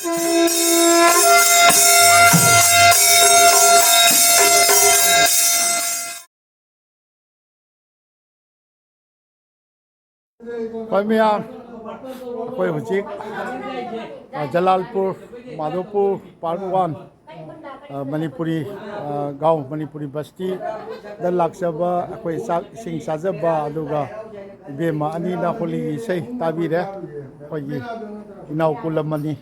Koi miyam, koi hujik, Jalalpur, MAHADEVPUR Part I, Manipuri, Gaon, Manipuri Basti, dan laksaba, koi sing sajaba, aduga, bema anina holi say tabire, koi inau kulamani,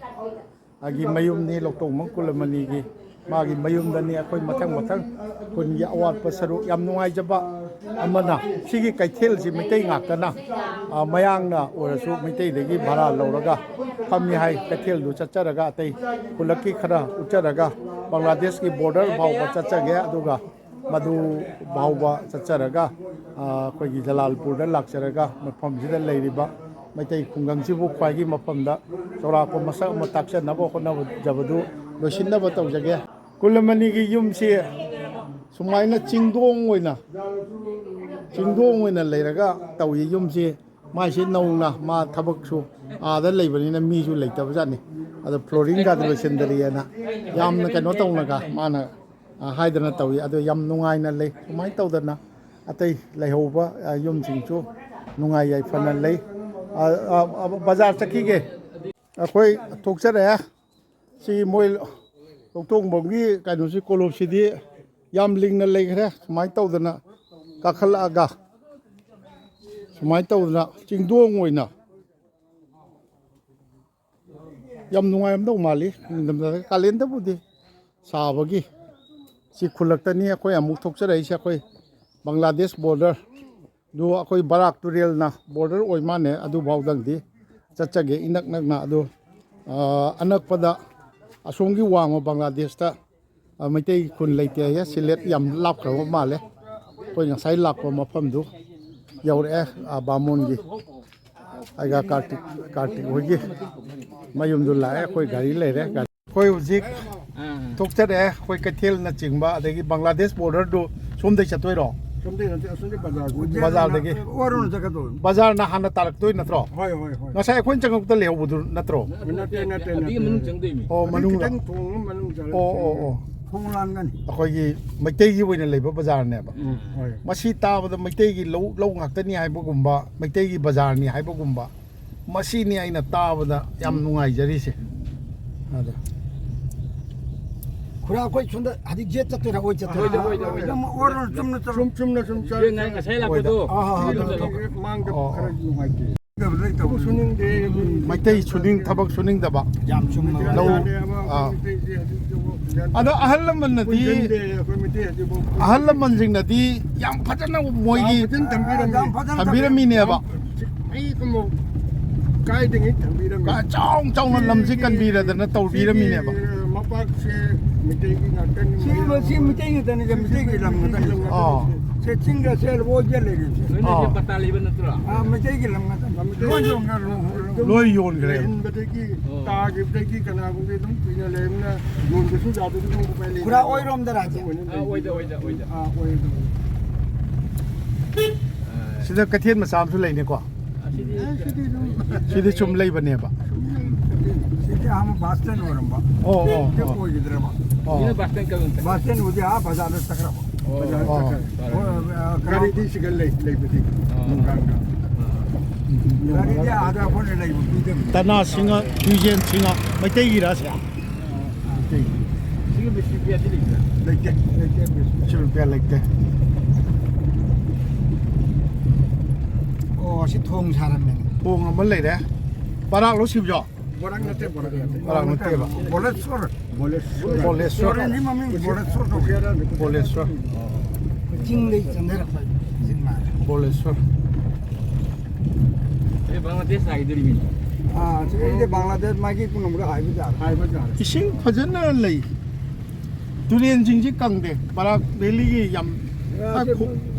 agi mayum ni lokto mang kulamani gi, magi mayum dani koi matang kun ya awat pasaru yam nungai jaba. Amana sigi kaithel si mitai ngakana mayangna orasu mitai degi bhara lauraga khamni hai kaithel du chacharaga tai kulaki khara ucharaga Bangladesh ki border bhauba chachage aduga madu bhauba chacharaga khoi Jalalpur da lakcharaga mafam sida leiriba mitai khungangsibu khwaigi mafamda chorapa masak matakcha nabo khona jabadu losinna ba tawjage kulamani gi yumsi sumaina chingdong oina leiraga tawi yumsi maisi nauna ma thabaksu ada leibanina misu leitabajani ada flooring ga loisendariana yamna kano tawnaga mana haidana tawi ado yam nungaina lei sumai tawdana atai leihoba yumsingchu nungai yai fana lei bazar chakige akoi thokchare si moi tong bongi kanu si kolop sidi yam lingna leigre sumai tawdana kakhalaga sumai tawdana chingdong oina yam nungai amdau mali kalenda budi sabagi si khulaktani akoi amuk thokchare ise akoi Bangladesh border du akoi barak turel na border oimane adu bawdang di chachage inak na adu anak pada asongi wang Bangladesh ta maitai kun leite ya silet yam lap khro male koi ngasai lap ko mafam du yaure bamon gi aiga kartik hogi mayum du la koi gari leire koi ujik thokchare koi kathel na chingba adegi Bangladesh border du somdai chatoi ro bazar degi orun jaga do bazar na hana tarak toi natro hoi ngasai khon changok ta lew budur natro nate manung changdei mi o manung o khonglan gani akhoi gi maitai gi oina leiba bazar ne ba masi tabada maitai gi low ngaktani haibagumba maitai gi bazar ni haibagumba masi ni aina tabada yam nungai jari se ada khura koi chunda hadik jet chatera oi chatera dam orun chumna ye ngai ngasai la ko do mang da khara nungai ti maitai suning thabak suning daba yam chumna lo ada ahal laman jing nadi yam phajana moi gi thambirami ne ba ai ko kai ding thambirami ka chong lam ji kan bi ra da taw birami ne ba mapak se mitai gi ngakan si mitai gi dan ga mitai gi lam ngakan se chinga se wo je le gi ne pata le ban tra mitai gi lam ngakan loi yon gre mitai gi ta gi mitai gi kana gu gi dum pina le na yon gi su ja du dum ko pele pura oi rom da raja oi da oi sida kathian ma sam su leine ko sidi chum lei bane ba sidi ham bastan oram ba ke koi gidra ba ine bastan ka unta bastan udi a bazar takra bazar gari di sigal lei bidi gari di ada phone lei bidi tana singa tujen singa maitai gi ra sa singa bisi pia di lei chul pia lei si thong saran men thong man lei de barak lo sib jo barak nate ba bolesor ni mami bolesor to khera bolesor jing lei chandar pa jing ma bolesor e Bangladesh ai diri min se Bangladesh ma gi kunum ga hai ba jar ising phajana lei tulen jing ji kang de barak deli gi yam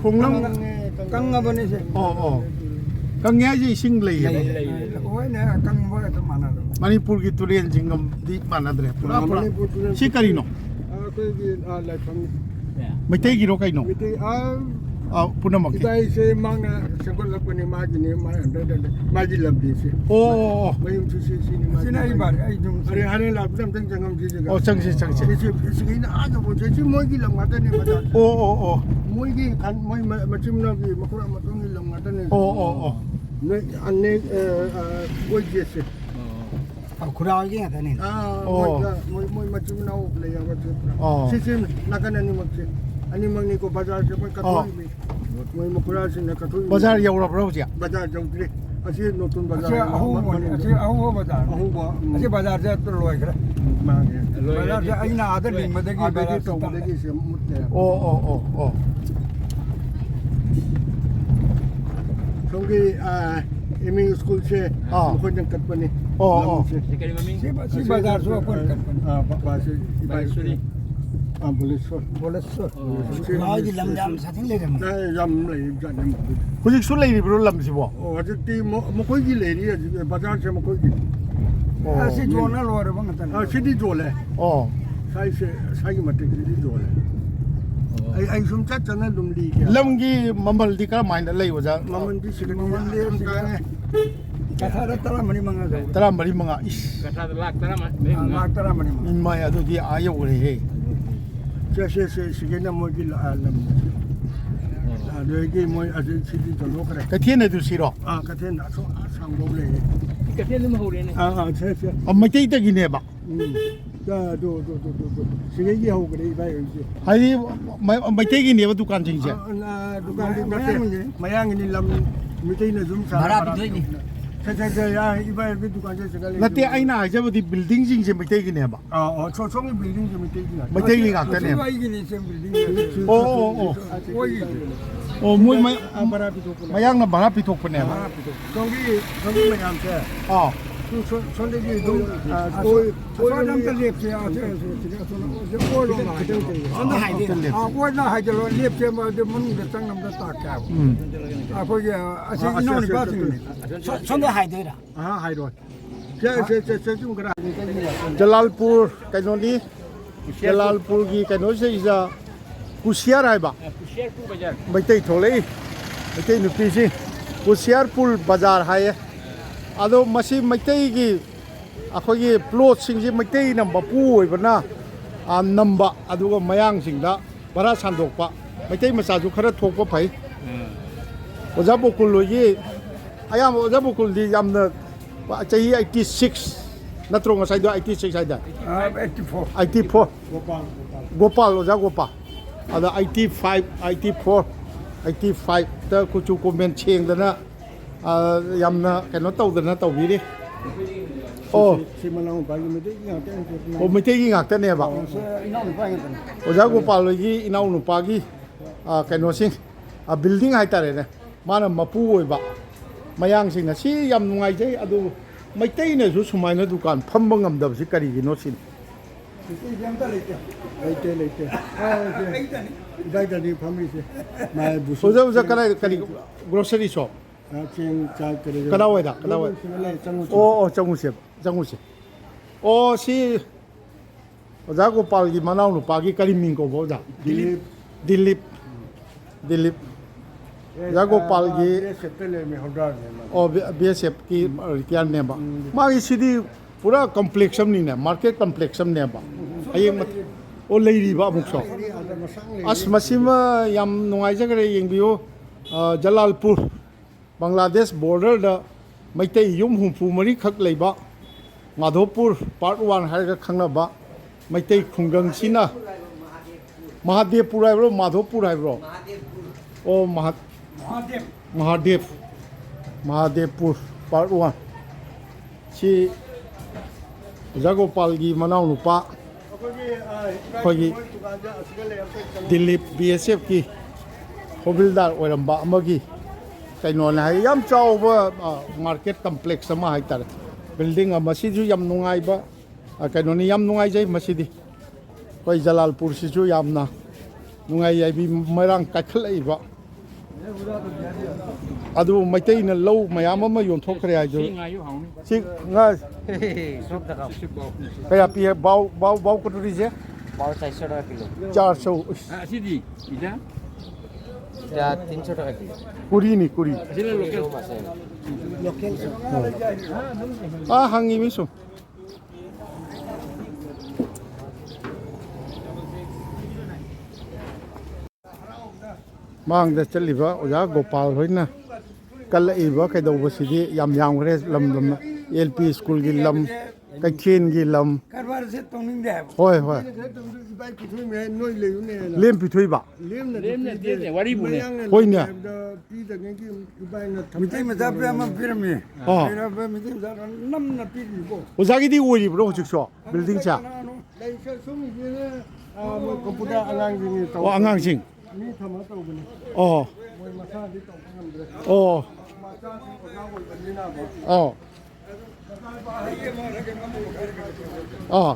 khonglang kang ga bane se kang ya ji sing lei oi ne kang bo ta mana Manipur ki tulen jingam di mana dre pura si karino ko gi lai phang maitai gi ro kai no ꯄꯨꯝꯅꯃꯛꯀꯤ ꯏꯕꯥꯏꯁꯦ ꯃꯥꯅ ꯁꯦꯝꯒꯠꯂꯛꯄꯅꯤ ꯃꯥꯒꯤꯅꯤ ꯃꯥꯒꯤ ꯂꯝꯕꯤꯁꯦ ꯑꯣ ꯃꯌꯨꯝꯁꯨ ꯁꯤꯅꯤ ꯁꯤꯅ ꯑꯩ ꯃꯥꯔꯦ ꯑꯩ ꯑꯗꯨꯝ ꯍꯔꯦꯟ ꯂꯥꯛꯄꯗ ꯑꯝꯇꯪ ꯆꯪꯉꯝꯁꯤꯁꯦ ꯑꯣ ꯆꯪꯁꯤ ꯁꯤꯒꯤꯅ ꯑꯥꯗꯕꯨꯁꯦ ꯁꯤ ꯃꯣꯏꯒꯤ ꯂꯝ ꯉꯥꯛꯇꯅꯦ ꯕꯖꯥꯔ ꯑꯣ ꯃꯣꯏꯒꯤ ꯃꯣꯏ ꯃꯆꯤꯟ ꯃꯅꯥꯎꯒꯤ ꯃꯈꯨꯔꯥ ꯃꯇꯨꯡꯒꯤ ꯂꯝ ꯉꯥꯛꯇꯅꯦ ꯑꯣ ꯅꯣꯏ ꯑꯅꯦꯛ ꯃꯣꯏꯒꯤꯁꯦ ꯈꯨꯔꯥꯒꯤ ꯉꯥꯛꯇꯅꯦ ꯃꯣꯏ ꯃꯆꯤꯟ ꯃꯅꯥꯎ ꯂꯩꯌꯦꯕ ꯁꯤꯁꯤ ꯅꯥꯀꯟ ꯑꯅꯤꯃꯛꯅꯤꯀꯣ ꯕꯖꯥꯔꯁꯦ ꯃꯣꯏ ꯀꯠꯊꯣꯛꯏꯅꯤ ꯃꯣꯏ ꯃꯈꯨꯔꯥꯁꯤꯡꯅ ꯀꯠꯊꯣꯛꯏꯅꯤ ꯕꯖꯥꯔ ꯌꯧꯔꯕ꯭ꯔꯣ ꯍꯧꯖꯤꯛ ꯕꯖꯥꯔ ꯌꯧꯗ꯭ꯔꯤ ꯑꯁꯤ ꯅꯣꯇꯨꯟ ꯕꯖꯥꯔ ꯑꯍꯨꯝꯕ ꯕꯖꯥꯔ ꯑꯁꯤ ꯕꯖꯥꯔꯁꯦ ꯂꯣꯏꯈ꯭ꯔꯦ ꯕꯖꯥꯔꯁꯦ ꯑꯩꯅ ꯑꯥꯗ ꯂꯤꯡꯕꯗꯒꯤ ꯕꯖꯥꯔ ꯇꯧꯕꯗꯒꯤ ꯃꯨꯠꯂꯦ ꯑꯣ ꯁꯣꯝꯒꯤ ꯑꯦꯝ ꯏ ꯁ꯭ꯀꯨꯜꯁꯦ ꯃꯈꯣꯏꯅ ꯀꯠꯄꯅꯤ ꯁꯤ ꯕꯖꯥꯔꯁꯨ ꯑꯩꯈꯣꯏꯅ ꯀꯠꯄꯅꯤ ꯃꯥꯒꯤ ꯂꯝ ꯌꯥꯝ ꯁꯥꯊꯤꯅ ꯂꯩꯔꯝꯃꯦ ꯌꯥꯝ ꯂꯩ ꯍꯧꯖꯤꯛꯁꯨ ꯂꯩꯔꯤꯕ꯭ꯔꯣ ꯂꯝꯁꯤꯕꯣ ꯍꯧꯖꯤꯛꯇꯤ ꯃꯈꯣꯏꯒꯤ ꯂꯩꯔꯤ ꯍꯧꯖꯤꯛ ꯕꯖꯥꯔꯁꯦ ꯃꯈꯣꯏꯒꯤ ꯁꯤ ꯖꯣꯟꯅ ꯂꯣꯏꯔꯕ ꯉꯥꯛꯇꯅꯤ ꯁꯤꯗꯤ ꯖꯣꯜꯂꯦ ꯁꯥꯏꯒꯤ ꯃꯇꯦꯛꯁꯤꯗꯤ ꯖꯣꯜꯂꯦ ꯑꯩ ꯁꯨꯝ ꯆꯠꯅ ꯑꯗꯨꯝ ꯂꯤꯒꯦ ꯂꯝꯒꯤ ꯃꯃꯜꯗꯤ ꯀꯔꯝꯍꯥꯏꯅ ꯂꯩ ꯑꯣꯖꯥ ꯃꯃꯜꯗꯤ ꯁꯤꯗ ꯇꯥꯡꯉꯦ ꯀꯊꯥꯗ 14,000 14,000 ꯏꯁ ꯀꯊꯥꯗ ꯂꯥꯛ 13,000 ꯏꯃꯥꯏ ꯑꯗꯨꯗꯤ ꯌꯧꯈ꯭ꯔꯦꯍꯦ ꯁꯤꯒꯤꯅ ꯃꯣꯏꯒꯤ ꯂꯝ ꯑꯗꯒꯤ ꯃꯣꯏ ꯑꯗꯨ ꯁꯤꯗꯤ ꯆꯠꯊꯣꯛꯈ꯭ꯔꯦ ꯀꯩꯊꯦꯜ ꯑꯗꯨ ꯁꯤꯔꯣ ꯀꯩꯊꯦꯜ ꯑꯁꯥꯡꯐꯧ ꯂꯩꯌꯦ ꯀꯩꯊꯦꯜ ꯑꯗꯨꯝ ꯍꯧꯔꯦꯅꯦ ꯃꯩꯇꯩꯗꯒꯤꯅꯦꯕ ꯁꯤꯒꯩꯒꯤ ꯍꯧꯈ꯭ꯔꯦ ꯏꯕꯥꯏ ꯍꯧꯖꯤꯛ ꯍꯥꯏꯗꯤ ꯃꯩꯇꯩꯒꯤꯅꯦꯕ ꯗꯨꯀꯥꯟꯁꯤꯡꯁꯦ ꯗꯨꯀꯥꯟꯗꯤ ꯃꯌꯥꯡꯒꯤꯅꯤ ꯂꯝ ꯃꯩꯇꯩꯅ ꯑꯗꯨꯝ ꯚꯔꯥ ꯄꯤꯊꯣꯛꯏꯅꯤ 이바이비 두칸 제가 나때 아이나 하자버디 빌딩징제 미테기네바 소송이 빌딩 좀 미테기나 미테기 같다네 이기니 좀 빌딩 뭐이 바라 비토고 마양나 바라 비토고네 저기 마양테 손대기 돈 소장들 랩세요 손대 하이데 오나 하이로 랩세 뭐데 문데 장남다 딱까 거기 아시 이노니 바스네 손대 하이데라 하이로 좀 그래 जलालपुर कैनोनी जलालपुर की कैनो से इजा कुशियार है बा कुशियारपुर बाजार मैतई थोले मैतई नुपी से कुशियारपुर बाजार है अदो मसी मैतई की अखोगी प्लॉट सिंह से मैतई न मपू होइबना नंबा अदुगा मयांग सिंहदा बरा सांदोकपा मैतई मसाजु खरा थोकपा फै ओजा बोकुल लोगी आयाम ओजा बोकुल दी यामना चाहिए 86 नत्रो ngसाइदो 86 हाइदा 84 गोपाल ओजा गोपाल अदा 85 84 85 ता कुचु कमेंट छेंगदना यामना कनो तौदना तौबिरि सिमलाउ बागी मिटेगी ngakten ओ मिटेगी ngakतने बा ओजा गोपाल लोगी इनाउ नुपागी कनो सिंग बिल्डिंग हाइतारे ने माना मपू ओइबा mayang sing si yam nungai jai adu maitai na su sumaina dukan phamba ngamdabsi karigino sin leite dai dai family se mai buso soja uja kari grocery shop cheng cha kare kada waida o changuse o si oja gopal gi manau nu pagi kari ming ko boja dilip Jagopal gi BSF ki kian ne ba magi sidi pura complexum ni ne market complexum ne ba ayeng o leiri ba mukso as masima yam nungai jagre yengbiyo Jalalpur Bangladesh border da maitai yum humpu mari khak leiba MAHADEVPUR Part 1 harga khangna ba maitai khungang sina MAHADEVPUR haibro MAHADEVPUR haibro o MAHADEVPUR Part 1 si Jagopal gi manau nupa khogi Dilip BSF ki hobildar oiramba amagi kaino na yam chawba market complex ama haitar building ama si ju yam nungai ba kaino ni yam nungai jai masidi koi Jalalpur si ju yamna nungai ai bi marang kakhlai ba adu maitai na low mayam ama yon thokre ai jo si nga kaya pi bau ko ri je बाव 400 টাকা kilo 400 আসিদি ইটা এটা 300 টাকা KG কুড়ি নি কুড়ি Sila lokal. hangi miso mang da chaliba oja gopal hoina kal iba kai do bosidi yam yam gre lam lam LP school gi lam kai khen gi lam Karbar se tongning de. hoi hoi Bai ki thui me noi le yu ne la. lem pi thui ba Lem na Lem na dia wari bu ne. Hoi ne. Pi da ngi ki bai na tham. Mitai ma zapre ma pirmi. Oh. Ira ba mitai ma nam na pirmi bo. oja gi di wori bro chik so building cha Dai sa sum gi ne mo computer angang gi ni tau. o angang sing Ni thama tau bu ne. oh Moi ma sa di tau ngam dre. oh Ma sa ko ga wo ba ni na ba. oh oh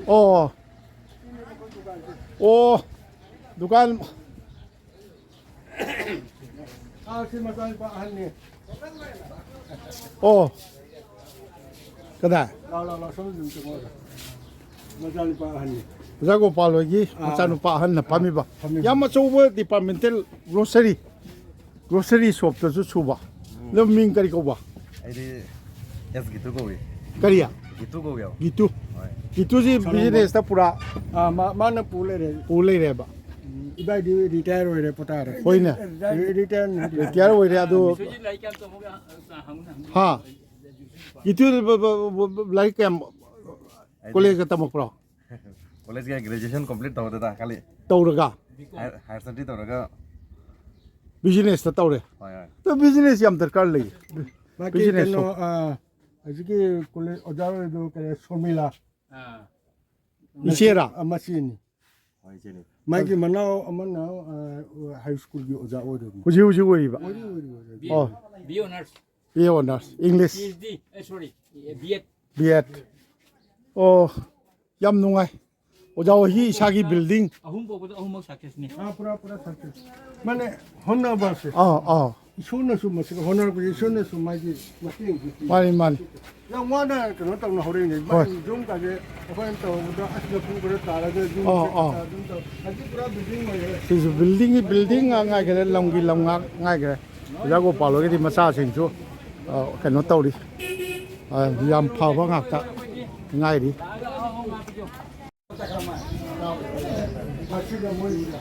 oh oh dukan Si ma sa pa han ni. oh kada La so dum tu mo. Ma sa pa han ni. jago palogi machanu pa han na pami ba yam chobo departmental grocery shop to chu ba lo ming kari ko ba ID এস গিতু কই kariya গিতু কই গাও gitu gitu ji business ta pura Ma na pu le re. pulai re ba Ibai di retire ho re pota re. hoina Retire ni. kyar ho re adu Suji lai kam to hoga hang na. ha gitu like am college ka tamok pro college গে graduation complete তাও দাদা খালি tawraga higher study তাওরাগা business ta tawre হয় হয় to business yam darkar lai Ma ki Business no ajiki kole ojawe do ke somila Ah. isera machine. হয় চিনি Ma ki manao amana high school gi oja o do. huji wori ba oh B honors. ye honors english PhD. Sorry. B.Ed. biat oh yam nungai ojaw hi isagi building Ahum po ko ahum success ni. Pura success. Mane honna ba se. oh Isuna su mas honor ko isuna su ma gi machine gi. man Ya wana ko no tang na hore ni. Ba jum ka ge apaan to da asla pu ko ta la ge jum. Aji pura building ma ye. this building ngai gre lamgi lam ngai gre jago palo ge di macha sing chu kano tawri yam phawa ngak ta ngai ri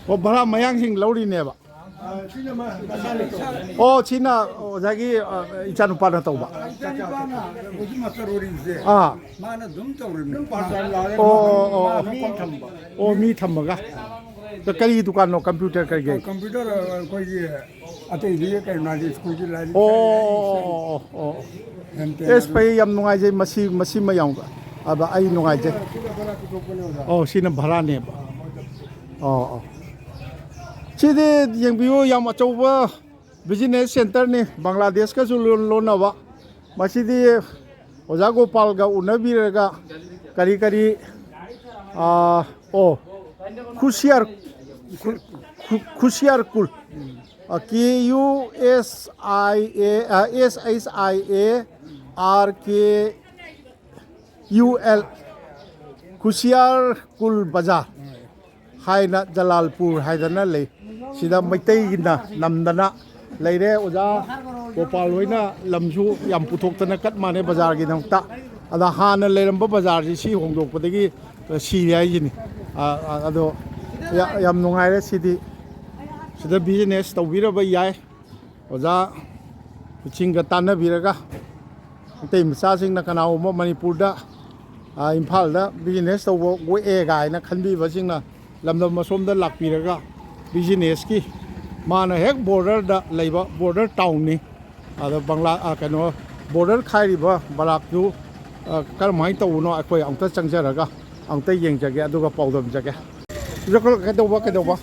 o bara mayang sing lauri ne ba Sina ma kasani to. oh china jagi ichanu pa na taw ba Uji masarori se. Mana dum tawri. Pa ta la le. oh Mi thamba. oh mi thamaga to kari dukan no computer kar ge Computer koi ye ate liye kai na di school ki lai. oh es pay yam nungai je masi mayang aba ai nungai je oh sina bhara ne ba oh chide yang biu yam achoba business center ni bangladesh ka su lon na ba masidi oja gopal ga unabira ga kari oh khusiar kul KUSIARKUL khusiar kul bazar haina Jalalpur haidana le sida maitai gina namdana leire oja gopal hoina lamju yam puthok kat mane bazar gi nangta ada hana leiramba bazar si hongdok padagi si yai ni ado yam nungai re sidi sida business tawbiraba yai oja chinga tanabiraga tei macha sing na kanau mo Manipur da Imphal da business tawbo go e gai na khanbi ba sing na lamdam masom da lakpiraga business ki mana hek border da leiba border town ni ada bangla kano border khairi ba barak ju karmai tawno akoi angta changjaraga angta yengjage aduga pawdam jage jokol kadawba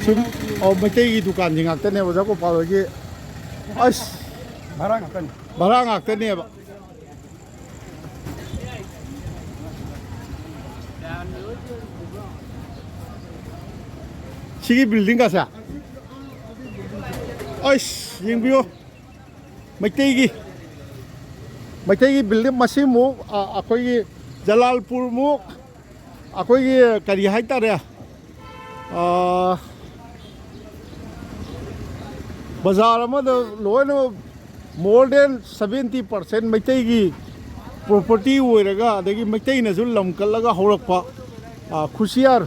sim o matei gi dukan jingak tane ba ko pawgi as barang ak tane ba sigi building ka sa as yengbiyo matei gi building masimu akoi Jalalpur mu ꯑꯩꯈꯣꯏꯒꯤ ꯀꯔꯤ ꯍꯥꯏꯇꯥꯔꯦ ꯕꯖꯥꯔ ꯑꯃꯗ ꯂꯣꯏꯅ more than 70% ꯃꯩꯇꯩꯒꯤ property ꯑꯣꯏꯔꯒ ꯑꯗꯒꯤ ꯃꯩꯇꯩꯅꯁꯨ ꯂꯝ ꯀꯠꯂꯒ ꯍꯧꯔꯛꯄ ꯈꯨꯁꯤꯌꯥꯔ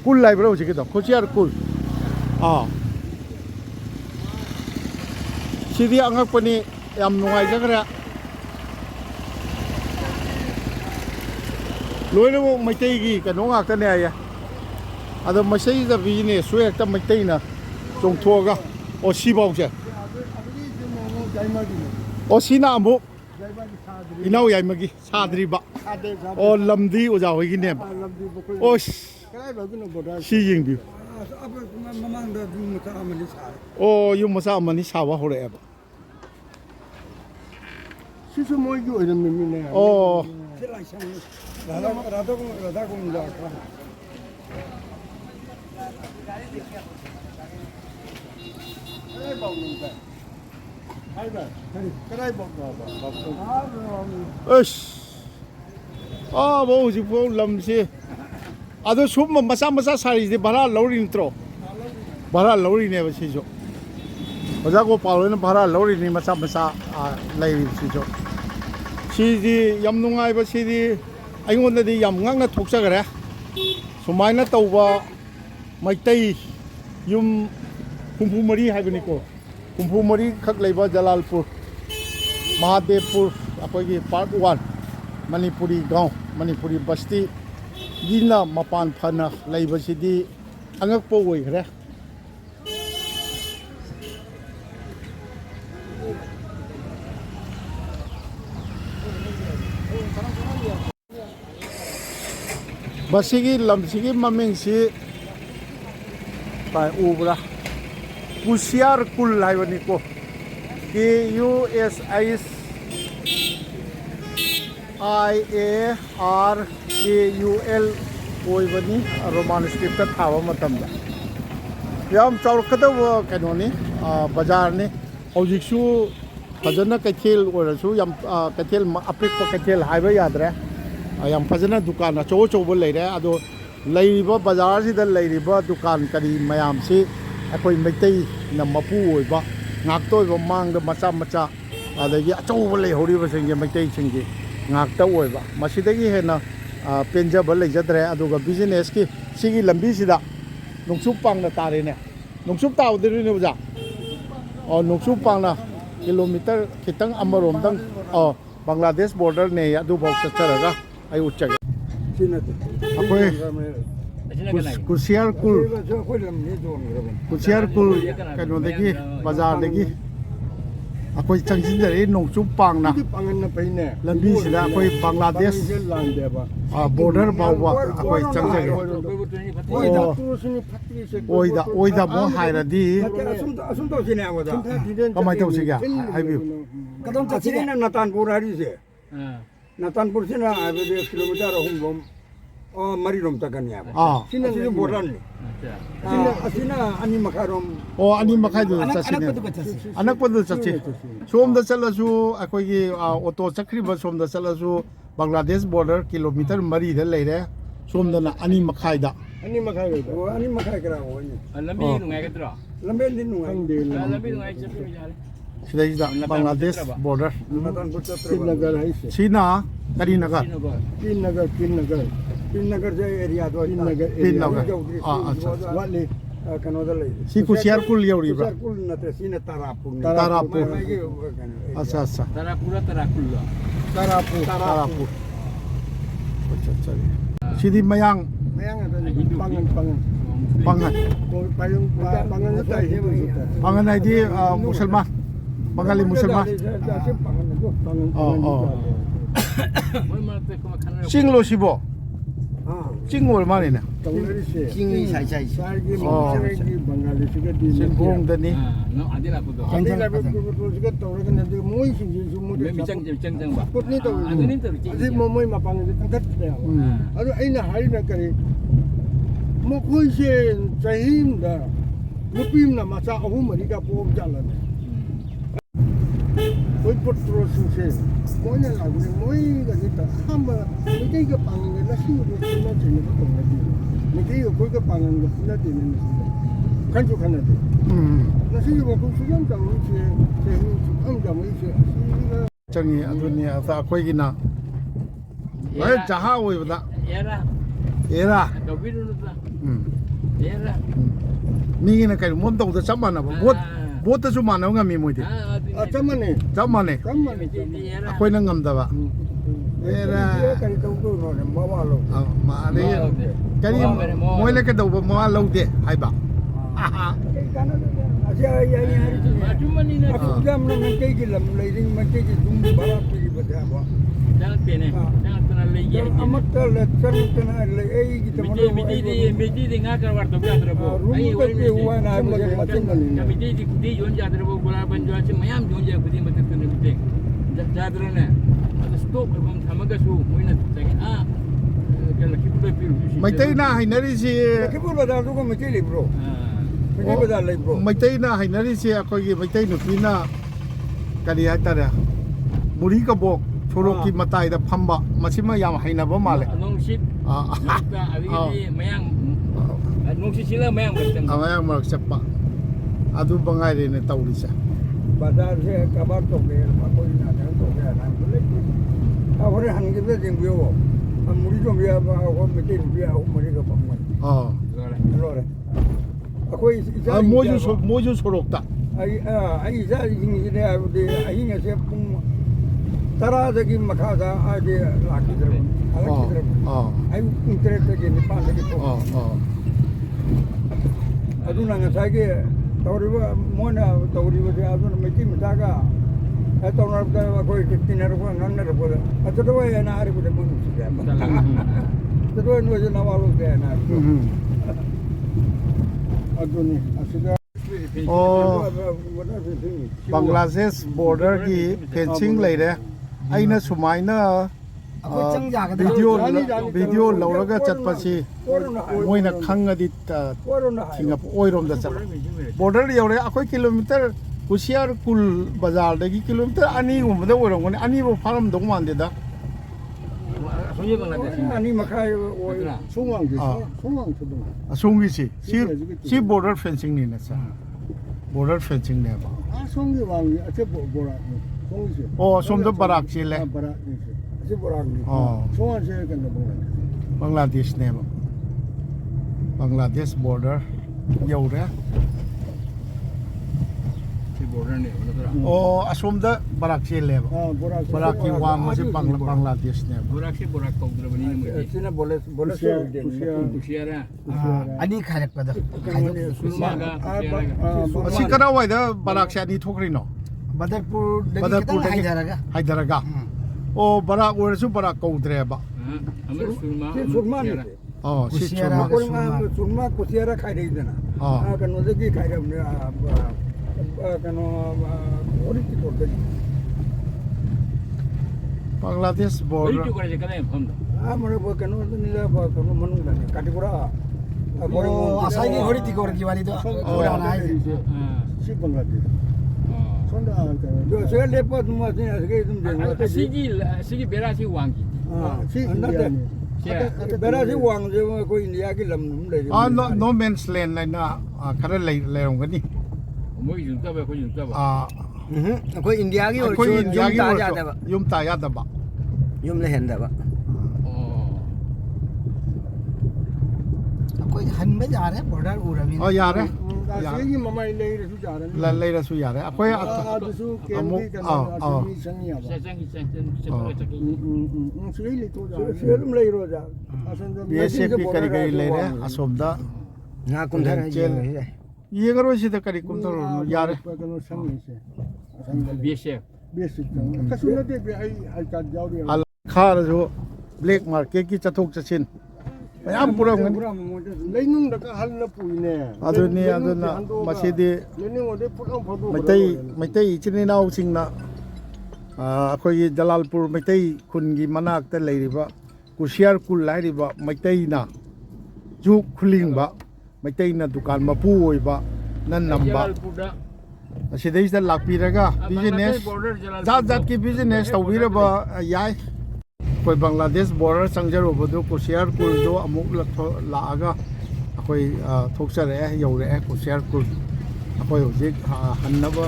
ꯀꯨꯜ ꯍꯥꯏꯕ꯭ꯔꯥ ꯍꯧꯖꯤꯛꯀꯤꯗꯣ ꯈꯨꯁꯤꯌꯥꯔ ꯀꯨꯜ ꯁꯤꯗꯤ ꯑꯉꯛꯄꯅꯤ ꯌꯥꯝ ꯅꯨꯡꯉꯥꯏꯖꯈ꯭ꯔꯦ ꯂꯣꯏꯅꯃꯛ ꯃꯩꯇꯩꯒꯤ ꯀꯩꯅꯣ ꯉꯥꯛꯇꯅꯦ ꯍꯥꯏꯌꯦ ꯑꯗꯣ ꯃꯁꯤꯗ ꯕꯤꯖꯤꯅꯦꯁꯁꯨ ꯍꯦꯛꯇ ꯃꯩꯇꯩꯅ ꯆꯣꯡꯊꯣꯛꯑꯒ ꯑꯣ ꯁꯤꯐꯥꯎꯁꯦ ꯑꯣ ꯁꯤꯅ ꯑꯃꯨꯛ ꯏꯅꯥꯎ ꯌꯥꯏꯃꯒꯤ ꯁꯥꯗ꯭ꯔꯤꯕ ꯑꯣ ꯂꯝꯗꯤ ꯑꯣꯖꯥ ꯍꯣꯏꯒꯤꯅꯦꯕ ꯑꯣ ꯁꯤ ꯌꯦꯡꯕꯤꯌꯨ ꯃꯃꯥꯡꯗ ꯌꯨꯝ ꯃꯆꯥ ꯑꯃꯗꯤ ꯁꯥꯔꯦ ꯑꯣ ꯌꯨꯝ ꯃꯆꯥ ꯑꯃꯅꯤ ꯁꯥꯕ ꯍꯧꯔꯛꯑꯦꯕ 시수 모이기 어렵는데. ꯑꯣ 라다공자 ꯑꯁ 뭐 ꯍꯧꯖꯤꯛꯐꯥꯎ ꯂꯝꯁꯤ ꯑꯗꯣ ꯁꯨꯝꯕ ꯃꯆꯥ ꯃꯆꯥ ꯁꯥꯔꯤꯁꯤꯗꯤ ꯚꯔꯥ ꯂꯧꯔꯤ ꯅꯠꯇ꯭ꯔꯣ ꯚꯔꯥ ꯂꯧꯔꯤꯅꯦꯕ ꯁꯤꯁꯨ ꯑꯣꯖꯥ ꯒꯣꯄꯥꯜ ꯍꯣꯏꯅ ꯚꯔꯥ ꯂꯧꯔꯤꯅꯤ ꯃꯆꯥ ꯃꯆꯥ ꯂꯩꯔꯤꯕꯁꯤꯁꯨ ꯁꯤꯗꯤ ꯌꯥꯝ ꯅꯨꯡꯉꯥꯏꯕ ꯁꯤꯗꯤ ꯑꯩꯉꯣꯟꯗꯗꯤ ꯌꯥꯝ ꯉꯛꯅ ꯊꯣꯛꯆꯈ꯭ꯔꯦ ꯁꯨꯃꯥꯏꯅ ꯇꯧꯕ ꯃꯩꯇꯩ ꯌꯨꯝ 64 ꯍꯥꯏꯕꯅꯤꯀꯣ 64 ꯈꯛ ꯂꯩꯕ ꯖꯂꯥꯜꯄꯨꯔ ꯃꯍꯥꯗꯦꯕꯄꯨꯔ ꯑꯩꯈꯣꯏꯒꯤ ꯄꯥꯔꯠ 1 ꯃꯅꯤꯄꯨꯔꯤ ꯒꯥꯎ ꯃꯅꯤꯄꯨꯔꯤ ꯕꯁꯇꯤ ꯒꯤꯅ ꯃꯄꯥꯟ ꯐꯅ ꯂꯩꯕꯁꯤꯗꯤ ꯑꯉꯛꯄ ꯑꯣꯏꯈ꯭ꯔꯦ ꯃꯁꯤꯒꯤ ꯂꯝꯁꯤꯒꯤ ꯃꯃꯤꯡꯁꯤ ꯎꯕ꯭ꯔꯥ ꯀꯨꯁꯤꯌꯥꯔ ꯀꯨꯜ ꯍꯥꯏꯕꯅꯤꯀꯣ KUSHIARKUL ꯑꯣꯏꯕꯅꯤ ꯔꯣꯃꯥꯟ ꯁ꯭ꯀ꯭ꯔꯤꯞꯇ ꯊꯥꯕ ꯃꯇꯝꯗ ꯌꯥꯝ ꯆꯥꯎꯔꯛꯀꯗꯕ ꯀꯩꯅꯣꯅꯤ ꯕꯖꯥꯔꯅꯤ ꯍꯧꯖꯤꯛꯁꯨ ꯐꯖꯅ ꯀꯩꯊꯦꯜ ꯑꯣꯏꯔꯁꯨ ꯌꯥꯝ ꯀꯩꯊꯦꯜ ꯑꯄꯤꯛꯄ ꯀꯩꯊꯦꯜ ꯍꯥꯏꯕ ꯌꯥꯗ꯭ꯔꯦ ꯌꯥꯝ ꯐꯖꯅ ꯗꯨꯀꯥꯟ ꯑꯆꯧ ꯑꯆꯧꯕ ꯂꯩꯔꯦ ꯑꯗꯣ ꯂꯩꯔꯤꯕ ꯕꯖꯥꯔꯁꯤꯗ ꯂꯩꯔꯤꯕ ꯗꯨꯀꯥꯟ ꯀꯔꯤ ꯃꯌꯥꯝꯁꯤ ꯑꯩꯈꯣই ꯃꯩꯇꯩꯅ ꯃꯄꯨ ꯑꯣꯏꯕ ꯉꯥꯛꯇ ꯑꯣꯏꯕ ꯃꯥꯡꯗ ꯃꯆꯥ ꯃꯆꯥ ꯑꯗꯒꯤ ꯑꯆꯧꯕ ꯂꯩꯍꯧꯔꯤꯕꯁꯤꯡꯁꯦ ꯃꯩꯇꯩꯁꯤꯡꯒꯤ ꯉꯥꯛꯇ ꯑꯣꯏꯕ ꯃꯁꯤꯗꯒꯤ ꯍꯦꯟꯅ ꯄꯦꯟꯖꯕ ꯂꯩꯖꯗ꯭ꯔꯦ ꯑꯗꯨꯒ ꯕꯤꯖꯤꯅꯦꯁꯀꯤ ꯁꯤꯒꯤ ꯂꯝꯕꯤꯁꯤꯗ ꯅꯣꯡꯆꯨꯞ ꯄꯥꯡꯅ ꯇꯥꯔꯦꯅꯦ ꯅꯣꯡꯆꯨꯞ ꯇꯥꯕꯗꯨꯅꯦ ꯑꯣꯖꯥ ꯅꯣꯡꯆꯨꯞ ꯄꯥꯡꯅ ꯀꯤꯂꯣꯃꯤꯇꯔ ꯈꯤꯇꯪ ꯑꯃꯔꯣꯝꯗꯪ ꯕꯪꯒ꯭ꯂꯥꯗꯦꯁ ꯕꯣꯔꯗꯔꯅꯦ ꯑꯗꯨꯐꯥꯎ ꯆꯠꯆꯔꯒ ꯑꯩ ꯎꯠꯆꯒꯦ ꯑꯩꯈꯣꯏ ꯀꯨꯁꯤꯌꯥꯔ ꯀꯨꯜ ꯀꯩꯅꯣꯗꯒꯤ ꯕꯖꯥꯔꯗꯒꯤ ꯑꯩꯈꯣꯏ ꯆꯪꯁꯤꯟꯖꯔꯤ ꯅꯣꯡꯆꯨꯞ ꯄꯥꯡꯅ ꯂꯝꯕꯤꯁꯤꯗ ꯑꯩꯈꯣꯏ ꯕꯪꯒ꯭ꯂꯥꯗꯦꯁ ꯕꯣꯔꯗꯔ ꯐꯥꯎꯕ ꯑꯩꯈꯣꯏ ꯆꯪꯖꯒꯦ ꯑꯣꯏꯗꯕꯣ ꯍꯥꯏꯔꯗꯤ ꯀꯃꯥꯏꯅ ꯇꯧꯁꯤꯒꯦ ꯍꯥꯏꯕꯤꯌꯨ 나탄पुर 하리세 나탄पुर시나 아베데 킬로미터 홍범 머리롬 따가니야 시나시 보란니 시나 아니 마카롬 아니 마카이도 ꯆꯠꯁꯤꯅꯦ ꯑꯅꯛꯄꯗ ꯆꯠꯁꯤ ꯁꯣꯝꯗ ꯆꯠꯂꯁꯨ ꯑꯩꯈꯣꯏꯒꯤ ꯑꯣꯇꯣ ꯆꯠꯈ꯭ꯔꯤꯕ ꯁꯣꯝꯗ ꯆꯠꯂꯁꯨ ꯕꯪꯒ꯭ꯂꯥꯗꯦꯁ ꯕꯣꯔꯗꯔ ꯀꯤꯂꯣꯃꯤꯇꯔ 4ꯗ ꯂꯩꯔꯦ ꯁꯣꯝꯗꯅ 2 ꯃꯈꯥꯏꯗ 아니 마카이 그라고 ꯂꯝꯕꯤ ꯅꯨꯡꯉꯥꯏꯒꯗ꯭ꯔꯣ ꯂꯝꯕꯦꯟꯗꯤ ꯅꯨꯡꯉꯥꯏ ꯂꯝꯕꯤ ꯅꯨꯡꯉꯥꯏ ꯆꯠꯄ ꯌꯥꯔꯦ ꯁꯤꯗꯩꯁꯤꯗ ꯕꯪꯒ꯭ꯂꯥꯗꯦꯁ ꯕꯣꯔꯗꯔ 나탄पुर ꯅꯒꯔ ꯍꯥꯏꯁꯦ ꯁꯤꯅ ꯀꯔꯤ ꯅꯒꯔ ꯄꯤꯟꯅꯒꯔ ꯑꯦꯔꯤꯌꯥꯗꯣ ꯋꯥꯠꯂꯤ ꯀꯩꯅꯣꯗ ꯂꯩ ꯁꯤ ꯀꯨꯁꯤꯌꯥꯔ ꯀꯨꯜ ꯌꯧꯔꯤꯕ꯭ꯔꯥ ꯀꯨꯜ ꯅꯠꯇ꯭ꯔꯦ ꯁꯤꯅ ꯇꯔꯥꯄꯨꯔ ꯑꯠꯆꯥ ꯑꯠꯆꯥ ꯇꯔꯥꯄꯨꯔ ꯁꯤꯗꯤ ꯃꯌꯥꯡ ꯄꯥꯡꯒꯟ ꯄꯥꯡꯒꯟ ꯍꯥꯏꯗꯤ ꯃꯨꯁꯜꯃꯥꯟ ꯕꯪꯒꯥꯂꯤ ꯃꯨꯁꯜꯃꯥꯟ ꯆꯤꯡꯂꯣ ꯁꯤꯕꯣ ꯆꯤꯡ ꯑꯣꯏꯔ ꯃꯥꯜꯂꯦꯅꯦ ꯆꯤꯡ이 사이사이 ꯆꯤꯡꯈꯣꯡꯗꯅꯤ ꯑꯗꯨ ꯑꯩꯅ ꯍꯥꯏꯔꯤꯅ ꯀꯔꯤ ꯃꯈꯣꯏꯁꯦ ꯆꯍꯤ ꯑꯃꯗ ꯅꯨꯄꯤ ꯑꯃꯅ ꯃꯆꯥ 3-4가 ꯄꯣꯛꯑ ꯆꯠꯂꯅꯤ ꯃꯣꯏ ꯄꯣꯠꯇ꯭ꯔꯣꯁꯤꯡꯁꯦ ꯃꯣꯏꯅ ꯂꯥꯛꯄꯅꯤ ꯃꯣꯏꯒꯗꯤ ꯑꯍꯥꯟꯕ ꯃꯩꯇꯩꯒ ꯄꯥꯡꯉꯤꯅ 나시로 끝나 되는 거 같은데. 이게 거기가 방은 거 끝나 되는 거. 간주 하나도. 나시로 뭐 수정 장로 제 암장의 이제 정이 아두니 아사 거기나 왜 자하 오이보다 Era. 얘라 Kau biru tu. Era. 미기는 그냥 몸도 잡만나 못도 좀 많은 거 미모지 아 잠만에 잡만네 Era. 아코이는 감다봐 얘라 cái đâu có nói là bao bao lâu 마리 cái 뭐래 cái đầu mà lâu đi hay bà cái nó Cuma ni nak. aku jam na mình cái làm lấy đi mình cái dùng bara đi bật ra Jangan pene. Jangan kena lagi. amat là chân cái này lấy ấy kita Mesti di ngakar war tobi adra bo. Ai rumah cái uang na Kami di jon jadra bo bola banjua si mayam jon ja kudi mati tene bite. Jadra na. Ada stop bang thamaga su muina tangi kalau kipu piru. mấy tay na hay nari si cái bữa bây giờ tôi có mấy cái bro cái bây giờ lấy bro mấy tay na hay nari si coi mấy tay nụ phi na cái gì ta ra muri ka bok choro ki matai da phamba masima yam hay na ba male Nong sit. Nokta abi mayang. Nong sit sila mayang betem. amaya mar chappa adu bangai re ne tauri sa bazar se kabar to ke ma koi na to ke na bole awore han ke be jing bio muri jo bia ba ko me ke bia o muri ka pa ma lo re akoi moju sorok ta ai za jing ni ne ai ne se pung tara de ki makha da a de la ki dre ala ki dre ai interest ke ni pa de ko aduna nga sa ke tawriba mona tawriba de aduna me ki mitaga atawna da ko tinar ko nanna ko atado ya na ari ko de mun si ga atado no je na walo de na aduni asiga Bangladesh border ki fencing lai re aina sumaina video lauraga chatpa si moina khangadi thinga oirom da chat border yore akoi kilometer kusiar kul bazar dagi kilometer ani gum da oirom ngani ani bo faram dong mande da Sunyi Bangladesh. ani makai 송왕 송왕 초등 asongi si border fencing ni na sa border fencing ne ba 아 송이 왕이 어째 뭐라 송이지 o som da barak chi le 바라 이제 뭐라니 어 송왕 제일 근데 뭐라 Bangladesh ne ba Bangladesh border yore Si border ni, betul. o asom da barak chi le ba 아 뭐라 barak ki wa ma si Bangladesh ne ba Borak si borak kau dulu bini ni mesti. sina bole Usiara. ani kharak pada Sulmaga. Usiara. si kana wai da barak si ani thokri no badarpur Badarpur haidaraga Haidaraga o barak or su barak ko dre ba Amar sulma. surma ni oh si chuma surma kusiara khai dei dana kan wade ki khai ramne kan ori ki korte Bangladesh Beri border tu kerja kalian pun. mane bo kan ni la ba kan manu dane katigura asai ni hori ti kor ki wali to ora na ai 시 방글라데시 손다 jo se le po tum asin asge tum de Sigi bera si wangi. 시 인디아니 bera si wang je ko india ki lam num le ah no man's land lai na khara lai rong ga ni Moi junta ba ko junta ba. ko india ki ko india gi yum ta ya da ba yum le hen da ba ko han me ja rahe border urami oh ya re 세기 마마이 내일에 주지 않았니 la lai ra su ya re akoi 아두수 겐디 간다 아두미 생이야 봐 세일이 도자 serum le ro ja BSF ki kari gai lai re asom da na kun thara ye garo si da kari kum tor ya re 그거는 생이세 Biasa. 비스 가수는데 아이 알까 자우리 al khar jo black market ki chathok chachin mayam pura ngani 레이능다가 할나 뿌이네 aduni aduna masidi 레이능어데 뿌랑 봐도 maitai ichini nau singna akhoi Jalalpur maitai khun gi manak ta leiriba kusiar kul lairiba maitai na ju khuling ba maitai na dukan mapu oiba nan namba asidai da lakpiraga business zat zat ki business tawiraba yai ꯑꯩꯈꯣꯏ Bangladesh border ꯆꯪꯖꯔꯨꯕꯗꯨ ꯀꯨꯁꯤꯌꯥꯔ ꯀꯨꯜꯗꯣ ꯑꯃꯨꯛ ꯂꯥꯛꯑꯒ ꯑꯩꯈꯣꯏ ꯊꯣꯛꯆꯔꯛꯑꯦ ꯌꯧꯔꯛꯑꯦ ꯀꯨꯁꯤꯌꯥꯔ cool ꯑꯩꯈꯣꯏ ꯍꯧꯖꯤꯛ ꯍꯟꯅꯕ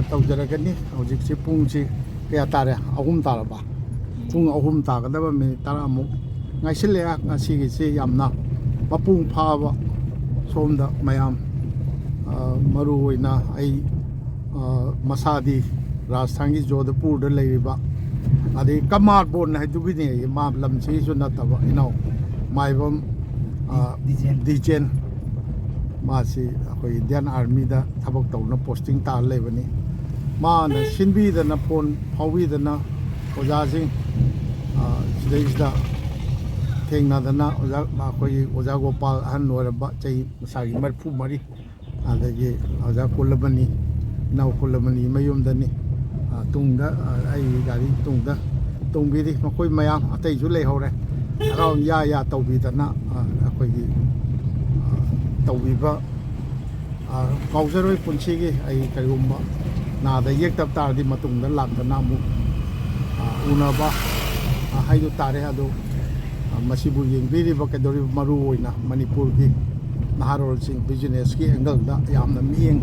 ꯇꯧꯖꯔꯒꯅꯤ ꯍꯧꯖꯤꯛꯁꯤ ꯄꯨꯡꯁꯤ ꯀꯌꯥ ꯇꯥꯔꯦ 3 ꯇꯥꯔꯕ ꯄꯨꯡ 3 ꯇꯥꯒꯗꯕ ꯃꯤꯅꯤꯠ 10 ꯉꯥꯏꯁꯤꯜꯂꯛꯑꯦ ꯉꯁꯤꯒꯤꯁꯤ ꯌꯥꯝꯅ ꯃꯄꯨꯡ ꯐꯥꯕ ꯁꯣꯝꯗ ꯃꯌꯥꯝ ꯃꯔꯨ ꯑꯣꯏꯅ ꯑꯩ ꯃꯁꯥꯗꯤ ꯔꯥꯖꯁꯊꯥꯟꯒꯤ ꯖꯣꯙꯄꯨꯔꯗ ꯂꯩꯔꯤꯕ ꯑꯗꯩ ꯀꯃꯥꯔꯕꯣꯟ ꯍꯥꯏꯗꯨꯒꯤꯅꯦ ꯃꯥ ꯂꯝꯁꯤꯁꯨ ꯅꯠꯇꯕ ꯏꯅꯥꯎ ꯃꯥꯏꯕꯝ ꯗꯤꯖꯦꯟ ꯃꯥꯁꯤ ꯑꯩꯈꯣꯏ ꯏꯟꯗꯤꯌꯥꯟ ꯑꯥꯔꯃꯤꯗ ꯊꯕꯛ ꯇꯧꯅ ꯄꯣꯁꯇꯤꯡ ꯇꯥꯔ ꯂꯩꯕꯅꯤ ꯃꯥꯅ ꯁꯤꯟꯕꯤꯗꯅ ꯐꯣꯟ ꯐꯥꯎꯕꯤꯗꯅ ꯑꯣꯖꯥꯁꯤꯡ ꯁꯤꯗꯩꯁꯤꯗ ꯊꯦꯡꯅꯗꯅ ꯑꯩꯈꯣꯏꯒꯤ ꯑꯣꯖꯥ ꯒꯣꯄꯥꯜ ꯑꯍꯟ ꯑꯣꯏꯔꯕ ꯆꯍꯤ ꯃꯁꯥꯒꯤ 34 ꯑꯗꯒꯤ ꯑꯣꯖꯥ ꯀꯨꯂꯃꯅꯤ ꯏꯅꯥꯎ ꯀꯨꯂꯃꯅꯤ ꯃꯌꯨꯝꯗꯅꯤ ꯇꯨꯡꯗ ꯑꯩꯒꯤ ꯒꯥꯔꯤ ꯇꯨꯡꯗ ꯇꯣꯡꯕꯤꯔꯤ ꯃꯈꯣꯏ ꯃꯌꯥꯝ ꯑꯇꯩꯁꯨ ꯂꯩꯍꯧꯔꯦ ꯍꯔꯥꯎ ꯌꯥ ꯇꯧꯕꯤꯗꯅ ꯑꯩꯈꯣꯏꯒꯤ ꯇꯧꯕꯤꯕ ꯀꯥꯎꯖꯔꯣꯏ ꯄꯨꯟꯁꯤꯒꯤ ꯑꯩ ꯀꯔꯤꯒꯨꯝꯕ ꯅꯥꯗ ꯌꯦꯛꯇꯕ ꯇꯥꯔꯗꯤ ꯃꯇꯨꯡꯗ ꯂꯥꯛꯇꯅ ꯑꯃꯨꯛ ꯎꯅꯕ ꯍꯥꯏꯗꯨ ꯇꯥꯔꯦ ꯑꯗꯨ ꯃꯁꯤꯕꯨ ꯌꯦꯡꯕꯤꯔꯤꯕ ꯀꯩꯗꯧꯔꯤꯕ ꯃꯔꯨ ꯑꯣꯏꯅ ꯃꯅꯤꯄꯨꯔꯒꯤ ꯅꯍꯥꯔꯣꯜꯁꯤꯡ ꯕꯤꯖꯤꯅꯦꯁꯀꯤ ꯑꯦꯡꯒꯜꯗ ꯌꯥꯝꯅ ꯃꯤꯠꯌꯦꯡ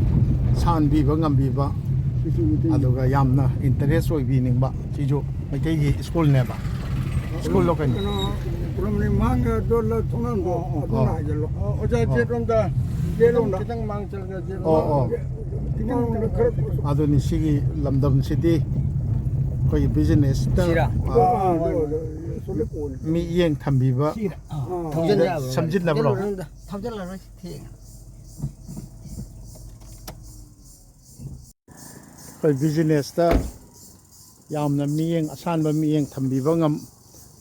ꯁꯥꯟꯕꯤꯕ ꯉꯝꯕꯤꯕ ꯑꯗꯨꯒ ꯌꯥꯝꯅ ꯏꯟꯇꯔꯦꯁ ꯑꯣꯏꯕꯤꯅꯤꯡꯕ ꯁꯤꯁꯨ ꯃꯩꯇꯩꯒꯤ ꯁ꯭ꯀꯨꯜꯅꯦꯕ ꯁ꯭ꯀꯨꯜꯂꯣ ꯀꯩꯅꯣ 그러면 망가 돌로 통한도 어떤 하길로 어제 제롬다 제롬다 기장 망설가 제롬 그냥 그렇고 ꯑꯗꯨꯅꯤ ꯁꯤꯒꯤ ꯂꯝꯗꯝꯁꯤꯗꯤ ꯑꯩꯈꯣꯏꯒꯤ ꯕꯤꯖꯤꯅꯦꯁꯇ ꯃꯤꯠꯌꯦꯡ ꯊꯝꯕꯤꯕ ꯁꯝꯖꯤꯟꯅꯕ꯭ꯔꯣ ꯊꯧꯖꯤꯜꯂꯔꯣꯏ ꯊꯦꯡꯉꯦ ꯑꯩꯈꯣꯏ ꯕꯤꯖꯤꯅꯦꯁꯇ ꯌꯥꯝꯅ ꯃꯤꯠꯌꯦꯡ ꯑꯁꯥꯟꯕ ꯃꯤꯠꯌꯦꯡ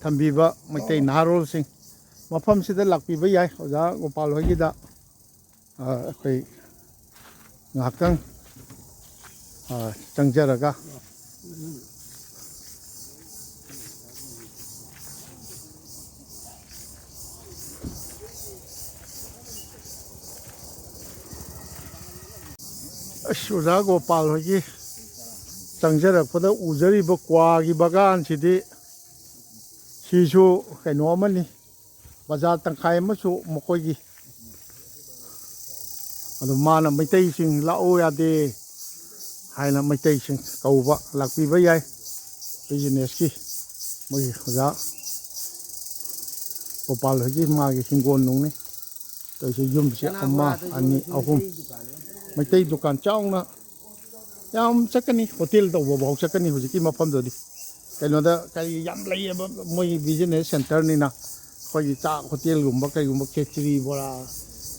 ꯊꯝꯕꯤꯕ ꯃꯩꯇꯩ ꯅꯍꯥꯔꯣꯜꯁꯤꯡ ꯃꯐꯝꯁꯤꯗ ꯂꯥꯛꯄꯤꯕ ꯌꯥꯏ ꯑꯣꯖꯥ ꯒꯣꯄꯥꯜ ꯍꯣꯏꯒꯤꯗ ꯑꯩꯈꯣই ꯉꯥꯏꯍꯥꯛꯇꯪ ꯆꯪꯖꯔꯒ ꯑꯣꯖꯥ ꯒꯣꯄꯥꯜ ꯍꯣꯏꯒꯤ ꯆꯪꯖꯔꯛꯄꯗ ꯎꯖꯔꯤꯕ ꯀ꯭ꯋꯥꯒꯤ ꯕꯒꯥꯟꯁꯤꯗꯤ ꯁꯤꯁꯨ ꯀꯩꯅꯣ ꯑꯃꯅꯤ ꯕꯖꯥꯔ ꯇꯪꯈꯥꯏ ꯑꯃꯁꯨ ꯃꯈꯣꯏꯒꯤ ꯑꯗꯨ ꯃꯥꯅ ꯃꯩꯇꯩꯁꯤꯡ ꯂꯥꯛꯑꯣ ꯌꯥꯗꯦ ꯍꯥꯏꯅ ꯃꯩꯇꯩꯁꯤꯡ ꯀꯧꯕ ꯂꯥꯛꯄꯤꯕ ꯌꯥꯏ ꯕꯤꯖꯤꯅꯦꯁꯀꯤ ꯃꯣꯏꯒꯤ ꯑꯣꯖꯥ ꯒꯣꯄꯥꯜ ꯍꯣꯏꯒꯤ ꯃꯥꯒꯤ ꯍꯤꯡꯒꯣꯜ ꯅꯨꯡꯅꯤ ꯇꯧꯔꯤꯁꯦ ꯌꯨꯝꯁꯦ 1 2 3 ꯃꯩꯇꯩ ꯗꯨꯀꯥꯟ ꯆꯥꯎꯅ ꯌꯥꯝ ꯆꯠꯀꯅꯤ ꯍꯣꯇꯦꯜ ꯇꯧꯕ ꯐꯥꯎ ꯆꯠꯀꯅꯤ ꯍꯧꯖꯤꯛꯀꯤ ꯃꯐꯝꯗꯨꯗꯤ ꯀꯩꯅꯣꯗ ꯀꯔꯤ ꯌꯥꯝ ꯂꯩꯌꯦꯕ ꯃꯣꯏꯒꯤ ꯕꯤꯖꯤꯅꯦꯁ ꯁꯦꯟꯇꯔꯅꯤꯅ ꯑꯩꯈꯣꯏꯒꯤ ꯆꯥꯛ ꯍꯣꯇꯦꯜꯒꯨꯝꯕ ꯀꯩꯒꯨꯝꯕ ꯈꯦꯆ꯭ꯔꯤ ꯕꯣꯔꯥ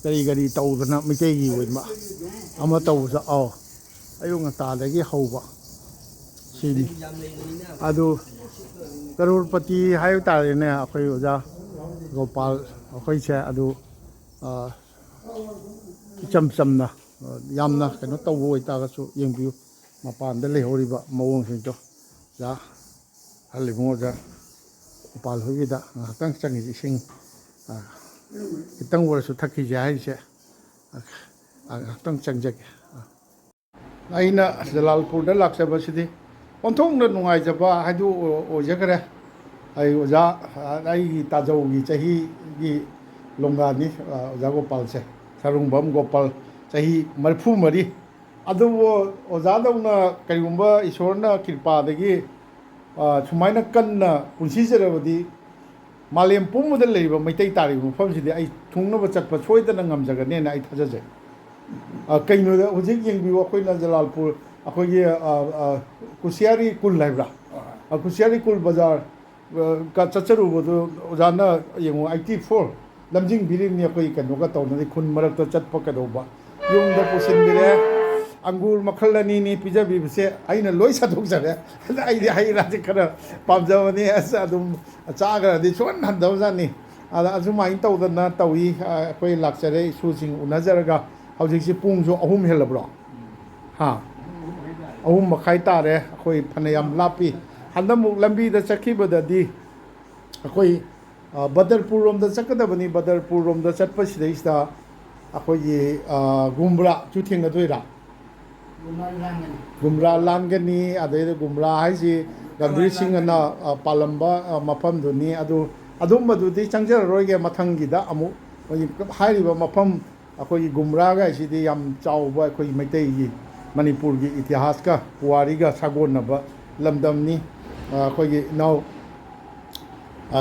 ꯀꯔꯤ ꯇꯧꯗꯅ ꯃꯩꯇꯩꯒꯤ ꯑꯣꯏꯕ ꯑꯃ ꯇꯧꯕꯁꯨ ꯑꯌꯨꯛ ꯉꯟꯇꯥꯗꯒꯤ ꯍꯧꯕ ꯁꯤꯅꯤ ꯑꯗꯨ ꯀꯔꯣꯔꯄꯇꯤ ꯍꯥꯏꯕ ꯇꯥꯔꯦꯅꯦ ꯑꯩꯈꯣꯏ ꯑꯣꯖꯥ ꯒꯣꯄꯥꯜ ꯑꯩꯈꯣꯏꯁꯦ ꯑꯗꯨ ꯏꯆꯝ ꯆꯝꯅ ꯌꯥꯝꯅ ꯀꯩꯅꯣ ꯇꯧꯕ ꯑꯣꯏꯇꯥꯔꯒꯁꯨ ꯌꯦꯡꯕꯤꯌꯨ ꯃꯄꯥꯟꯗ ꯂꯩꯍꯧꯔꯤꯕ ꯃꯑꯣꯡꯁꯤꯡꯗꯣ ꯑꯣꯖꯥ ꯍꯜꯂꯤꯕꯨꯡ ꯑꯣꯖꯥ ꯒꯣꯄꯥꯜ ꯍꯣꯏꯒꯤꯗ ꯉꯥꯏꯍꯥꯛꯇꯪ ꯆꯪꯉꯤꯁꯤ ꯏꯁꯤꯡ ꯈꯤꯇꯪ ꯑꯣꯏꯔꯁꯨ ꯊꯛꯈꯤꯁꯦ ꯍꯥꯏꯔꯤꯁꯦ ꯉꯥꯏꯍꯥꯛꯇꯪ ꯆꯪꯖꯒꯦ ꯑꯩꯅ ꯖꯂꯥꯜꯄꯨꯔꯗ ꯂꯥꯛꯆꯕꯁꯤꯗꯤ ꯑꯣꯟꯊꯣꯛꯅ ꯅꯨꯡꯉꯥꯏꯖꯕ ꯍꯥꯏꯗꯨ ꯑꯣꯏꯖꯈ꯭ꯔꯦ ꯑꯩ ꯑꯣꯖꯥ ꯑꯩꯒꯤ ꯇꯥꯖꯧꯒꯤ ꯆꯍꯤꯒꯤ ꯂꯣꯡꯒꯥꯅꯤ ꯑꯣꯖꯥ ꯒꯣꯄꯥꯜꯁꯦ ꯁꯔꯨꯡꯕꯝ ꯒꯣꯄꯥꯜ ꯆꯍꯤ 34 ꯑꯗꯨꯕꯨ ꯑꯣꯖꯥꯗꯧꯅ ꯀꯔꯤꯒꯨꯝꯕ ꯏꯁꯣꯔꯅ ꯀ꯭ꯔꯤꯄꯥꯗꯒꯤ ꯁꯨꯃꯥꯏꯅ ꯀꯟꯅ ꯄꯨꯟꯁꯤꯖꯔꯕꯗꯤ ꯃꯥꯂꯦꯝ ꯄꯨꯝꯕꯗ ꯂꯩꯔꯤꯕ ꯃꯩꯇꯩ ꯇꯥꯔꯤꯕ ꯃꯐꯝꯁꯤꯗꯤ ꯑꯩ ꯊꯨꯡꯅꯕ ꯆꯠꯄ ꯁꯣꯏꯗꯅ ꯉꯝꯖꯒꯅꯦꯅ ꯑꯩ ꯊꯥꯖꯖꯩ ꯀꯩꯅꯣꯗ ꯍꯧꯖꯤꯛ ꯌꯦꯡꯕꯤꯌꯨ ꯑꯩꯈꯣꯏꯅ ꯖꯂꯥꯜꯄꯨꯔ ꯑꯩꯈꯣꯏꯒꯤ ꯀꯨꯁꯤꯌꯥꯔꯤ ꯀꯨꯜ ꯍꯥꯏꯕ꯭ꯔꯥ ꯀꯨꯁꯤꯌꯥꯔꯤ ꯀꯨꯜ ꯕꯖꯥꯔ ꯆꯠꯆꯔꯨꯕꯗꯨ ꯑꯣꯖꯥꯅ ꯌꯦꯡꯉꯨ 84 ꯂꯝꯖꯤꯡꯕꯤꯔꯤꯕꯅꯤ ꯑꯩꯈꯣই ꯀꯩꯅꯣꯒ ꯇꯧꯅꯗꯤ ꯈꯨꯟ ꯃꯔꯛꯇ ꯆꯠꯄ ꯀꯩꯗꯧꯕ ꯌꯨꯝꯗ ꯄꯨꯁꯤꯟꯕꯤꯔꯦ ꯑꯪꯒꯨꯔ ꯃꯈꯜ 2ꯅꯤ ꯄꯤꯖꯕꯤꯕꯁꯦ ꯑꯩꯅ ꯂꯣꯏ ꯁꯥꯗꯣꯛꯆꯔꯦ ꯑꯩꯗꯤ ꯍꯩ ꯔꯥꯁꯦ ꯈꯔ ꯄꯥꯝꯖꯕꯅꯤ ꯑꯗꯨꯝ ꯆꯥꯈ꯭ꯔꯗꯤ ꯁꯨꯡꯍꯟ ꯍꯟꯗꯕꯖꯥꯠꯅꯤ ꯑꯗ ꯑꯁꯨꯃꯥꯏꯅ ꯇꯧꯗꯅ ꯇꯧꯏ ꯑꯩꯈꯣই ꯂꯥꯛꯆꯔꯦ ꯏꯁꯨꯁꯤꯡ ꯎꯅꯖꯔꯒ ꯍꯧꯖꯤꯛꯁꯤ ꯄꯨꯡꯁꯨ 3 ꯍꯦꯜꯂꯕ꯭ꯔꯣ 3:30 ꯇꯥꯔꯦ ꯑꯩꯈoi ꯐꯅꯌꯥꯝ ꯂꯥꯞꯄꯤ ꯍꯟꯗꯛꯃꯨꯛ ꯂꯝꯕꯤꯗ ꯆꯠꯈꯤꯕꯗꯗꯤ ꯑꯩꯈoi ꯕꯗꯔꯄꯨꯔ ꯔꯣꯝꯗ ꯆꯠꯀꯗꯕꯅꯤ ꯕꯗꯔꯄꯨꯔ ꯔꯣꯝꯗ ꯆꯠꯄꯁꯤꯗꯩꯁꯤꯗ ꯑꯩꯈꯣꯏꯒꯤ ꯒꯨꯝꯕ꯭ꯔꯥꯁꯨ ꯊꯦꯡꯅꯗꯣꯏꯔꯥ ꯒꯨꯝꯕ꯭ꯔꯥ ꯂꯥꯟꯒꯅꯤ ꯑꯗꯩꯗ ꯒꯨꯝꯕ꯭ꯔꯥ ꯍꯥꯏꯁꯤ ꯒꯝꯚꯤꯔ ꯁꯤꯡꯍꯅ ꯄꯥꯜꯂꯝꯕ ꯃꯐꯝꯗꯨꯅꯤ ꯑꯗꯨꯝꯕꯗꯨꯗꯤ ꯆꯪꯖꯔꯔꯣꯏꯒꯦ ꯃꯊꯪꯒꯤꯗ ꯑꯃꯨꯛ ꯍꯥꯏꯔꯤꯕ ꯃꯐꯝ ꯑꯩꯈꯣꯏꯒꯤ ꯒꯨꯝꯔꯥꯒ ꯍꯥꯏꯁꯤꯗꯤ ꯌꯥꯝ ꯆꯥꯎꯕ ꯑꯩꯈꯣꯏꯒꯤ ꯃꯩꯇꯩꯒꯤ ꯃꯅꯤꯄꯨꯔꯒꯤ ꯏꯇꯤꯍꯥꯁꯀ ꯄꯨꯋꯥꯔꯤꯒ ꯁꯥꯒꯣꯟꯅꯕ ꯂꯝꯗꯝꯅꯤ ꯑꯩꯈꯣꯏꯒꯤ ꯏꯅꯥꯎ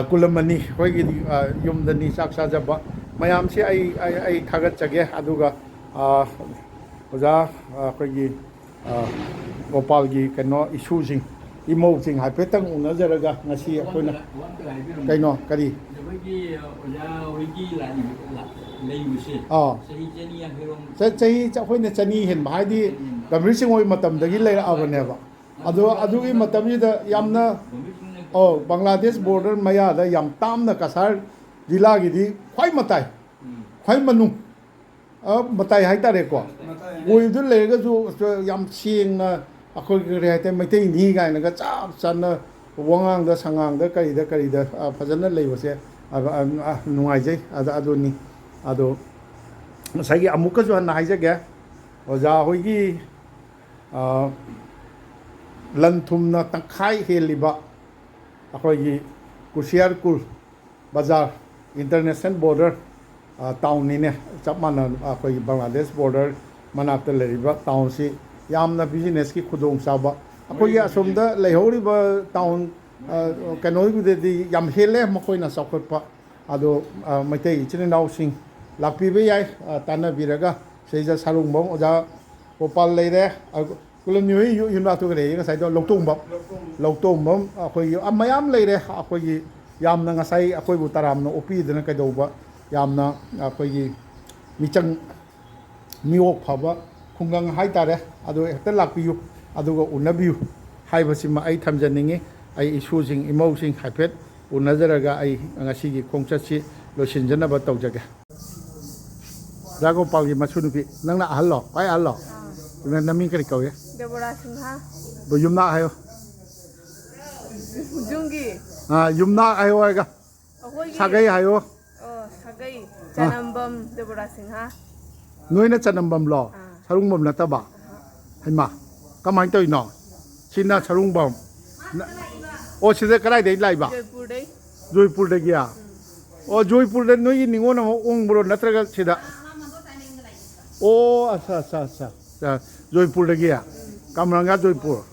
ꯀꯨꯂꯝꯃꯅꯤ ꯑꯩꯈꯣꯏꯒꯤ ꯌꯨꯝꯗꯅꯤ ꯆꯥꯛ ꯆꯥꯖꯕ ꯃꯌꯥꯝꯁꯤ ꯑꯩ ꯊꯥꯒꯠꯆꯒꯦ ꯑꯗꯨꯒ ꯑꯣꯖꯥ ꯑꯩꯈꯣꯏꯒꯤ ꯒꯣꯄꯥꯜꯒꯤ ꯀꯩꯅꯣ ꯏꯁꯨꯁꯤꯡ ꯏꯃꯧꯁꯤꯡ ꯍꯥꯏꯐꯦꯠꯇꯪ ꯎꯅꯖꯔꯒ ꯉꯁꯤ ꯑꯩꯈꯣꯏꯅ ꯀꯩꯅꯣ ꯀꯔꯤ ꯑꯩꯈꯣꯏꯒꯤ ꯑꯣꯖꯥ ꯍꯣꯏꯒꯤ ꯂꯩꯕꯁꯦ ꯆꯍꯤ 250 ꯆꯍꯤ ꯑꯩꯈꯣꯏꯅ 200 ꯍꯦꯟꯕ ꯍꯥꯏꯗꯤ ꯒꯝꯚꯤꯔ ꯁꯤꯡ ꯍꯣꯏ ꯃꯇꯝꯗꯒꯤ ꯂꯩꯔꯛꯑꯕꯅꯦꯕ ꯑꯗꯣ ꯑꯗꯨꯒꯤ ꯃꯇꯝꯁꯤꯗ ꯌꯥꯝꯅ ꯕꯪꯒ꯭ꯂꯥꯗꯦꯁ ꯕꯣꯔꯗꯔ ꯃꯌꯥꯗ ꯌꯥꯝ ꯇꯥꯝꯅ ꯀꯁꯥꯔ ꯖꯤꯂꯥꯒꯤꯗꯤ ꯈ꯭ꯋꯥꯏ ꯃꯇꯥꯏ ꯈ꯭ꯋꯥꯏ ꯃꯅꯨꯡ ꯃꯇꯥꯏ ꯍꯥꯏꯇꯥꯔꯦꯀꯣ ꯑꯣꯏꯕꯗꯨ ꯂꯩꯔꯒꯁꯨ ꯌꯥꯝ ꯁꯦꯡꯅ ꯑꯩꯈꯣꯏ ꯀꯔꯤ ꯍꯥꯏꯇꯥꯔꯦ ꯃꯩꯇꯩꯅꯤ ꯀꯥꯏꯅꯒ ꯆꯞ ꯆꯥꯅ ꯋꯥꯉꯥꯡꯗ ꯁꯉꯥꯡꯗ ꯀꯔꯤꯗ ꯐꯖꯅ ꯂꯩꯕꯁꯦ ꯅꯨꯡꯉꯥꯏꯖꯩ ꯑꯗꯨꯅꯤ ꯑꯗꯣ ꯉꯁꯥꯏꯒꯤ ꯑꯃꯨꯛꯀꯁꯨ ꯍꯟꯅ ꯍꯥꯏꯖꯒꯦ ꯑꯣꯖꯥ ꯍꯣꯏꯒꯤ ꯂꯟ ꯊꯨꯝꯅ ꯇꯪꯈꯥꯏ ꯍꯦꯜꯂꯤꯕ ꯑꯩꯈꯣꯏꯒꯤ ꯀꯨꯁꯤꯌꯥꯔꯀꯨꯜ ꯕꯖꯥꯔ ꯏꯟꯇꯔꯅꯦꯁꯅꯦꯜ ꯕꯣꯔꯗꯔ ꯇꯥꯎꯟꯅꯤꯅꯦ ꯆꯞ ꯃꯥꯟꯅꯕ ꯑꯩꯈꯣꯏꯒꯤ ꯕꯪꯒ꯭ꯂꯥꯗꯦꯁ ꯕꯣꯔꯗꯔ ꯃꯅꯥꯛꯇ ꯂꯩꯔꯤꯕ ꯇꯥꯎꯟꯁꯤ ꯌꯥꯝꯅ ꯕꯤꯖꯤꯅꯦꯁꯀꯤ ꯈꯨꯗꯣꯡꯆꯥꯕ ꯑꯩꯈꯣꯏꯒꯤ ꯑꯁꯣꯝꯗ ꯂꯩꯍꯧꯔꯤꯕ ꯇꯥꯎꯟ ꯀꯩꯅꯣꯒꯤꯗꯗꯤ ꯌꯥꯝ ꯍꯦꯜꯂꯦ ꯃꯈꯣꯏꯅ ꯆꯥꯎꯈꯠꯄ ꯑꯗꯣ ꯃꯩꯇꯩ ꯏꯆꯤꯟ ꯏꯅꯥꯎꯁꯤꯡ ꯂꯥꯛꯄꯤꯕ ꯌꯥꯏ ꯇꯥꯟꯅꯕꯤꯔꯒ ꯁꯤꯗ ꯁꯥꯔꯨꯡꯕꯝ ꯑꯣꯖꯥ ꯒꯣꯄꯥꯜ ꯂꯩꯔꯦ ꯀꯨꯂꯝꯅꯤ ꯍꯣꯏ ꯌꯨꯝꯅꯥꯛꯇꯨꯒ ꯂꯩꯌꯦ ꯉꯁꯥꯏꯗꯣ ꯂꯧꯇꯣꯡꯕꯝ ꯑꯩꯈꯣꯏꯒꯤ ꯃꯌꯥꯝ ꯂꯩꯔꯦ ꯑꯩꯈꯣꯏꯒꯤ ꯌꯥꯝꯅ ꯉꯁꯥꯏ ꯑꯩꯈꯣꯏꯕꯨ ꯇꯔꯥꯝꯅ ꯑꯣꯛꯄꯤꯗꯅ ꯀꯩꯗꯧꯕ ꯌꯥꯝꯅ ꯑꯩꯈꯣꯏꯒꯤ ꯃꯤꯑꯣꯛ ꯐꯕ ꯈꯨꯡꯒꯪ ꯍꯥꯏꯇꯥꯔꯦ ꯑꯗꯨ ꯍꯦꯛꯇ ꯂꯥꯛꯄꯤꯌꯨ ꯑꯗꯨꯒ ꯎꯅꯕꯤꯌꯨ ꯍꯥꯏꯕꯁꯤꯃ ꯑꯩ ꯊꯝꯖꯅꯤꯡꯉꯤ ꯑꯩ ꯏꯁꯨꯁꯤꯡ ꯏꯃꯧꯁꯤꯡ ꯍꯥꯏꯐꯦꯠ ꯎꯅꯖꯔꯒ ꯑꯩ ꯉꯁꯤꯒꯤ ꯈꯣꯡꯆꯠꯁꯤ ꯂꯣꯏꯁꯤꯟꯖꯅꯕ ꯇꯧꯖꯒꯦ ꯖꯥꯒꯣꯄꯥꯜꯒꯤ ꯃꯁꯨ ꯅꯨꯄꯤ ꯅꯪꯅ ꯑꯍꯜꯂꯣ ꯈ꯭ꯋꯥꯏ ꯑꯍꯜꯂꯣ ꯅꯃꯤꯡ ꯀꯔꯤ ꯀꯧꯏ ꯗꯦꯕꯣꯔꯥ ꯁꯤꯡꯍꯥ ꯌꯨꯝꯅꯥꯛ ꯍꯥꯏꯌꯣ ꯖꯨꯡꯒꯤ ꯌꯨꯝꯅꯥꯛ ꯍꯥꯏꯌꯣ ꯍꯥꯏꯔꯒ ꯑꯩꯈꯣꯏꯒꯤ ꯁꯥꯒꯩ ꯍꯥꯏꯌꯣ ꯁꯥꯒꯩ ꯆꯅꯝꯕꯝ ꯗꯦꯕꯣꯔꯥ ꯁꯤꯡꯍꯥ ꯅꯣꯏꯅ ꯆꯅꯝꯕꯝꯂꯣ ꯁꯔꯨꯡꯕꯝ ꯅꯠꯇꯕ ꯍꯩꯃꯥ ꯀꯃꯥꯏꯅ ꯇꯧꯔꯤꯅꯣ ꯁꯤꯅ ꯁꯔꯨꯡꯕꯝ ꯑꯣ ꯁꯤꯗ ꯀꯗꯥꯏꯗꯒꯤ ꯂꯥꯛꯏꯕ ꯖꯣꯏꯄꯨꯔꯗꯩ ꯖꯣꯏꯄꯨꯔꯗꯒꯤ ꯑꯣ ꯖꯣꯏꯄꯨꯔꯗ ꯅꯣꯏꯒꯤ ꯅꯤꯉꯣꯜ ꯑꯃ ꯑꯣꯡꯕ꯭ꯔꯣ ꯅꯠꯇ꯭ꯔꯒ ꯁꯤꯗ ꯑꯣ ꯑꯠꯆꯥ ꯖꯣꯏꯄꯨꯔꯗꯒꯤ ꯀꯃꯔꯪꯒꯥ ꯖꯣꯏꯄꯨꯔ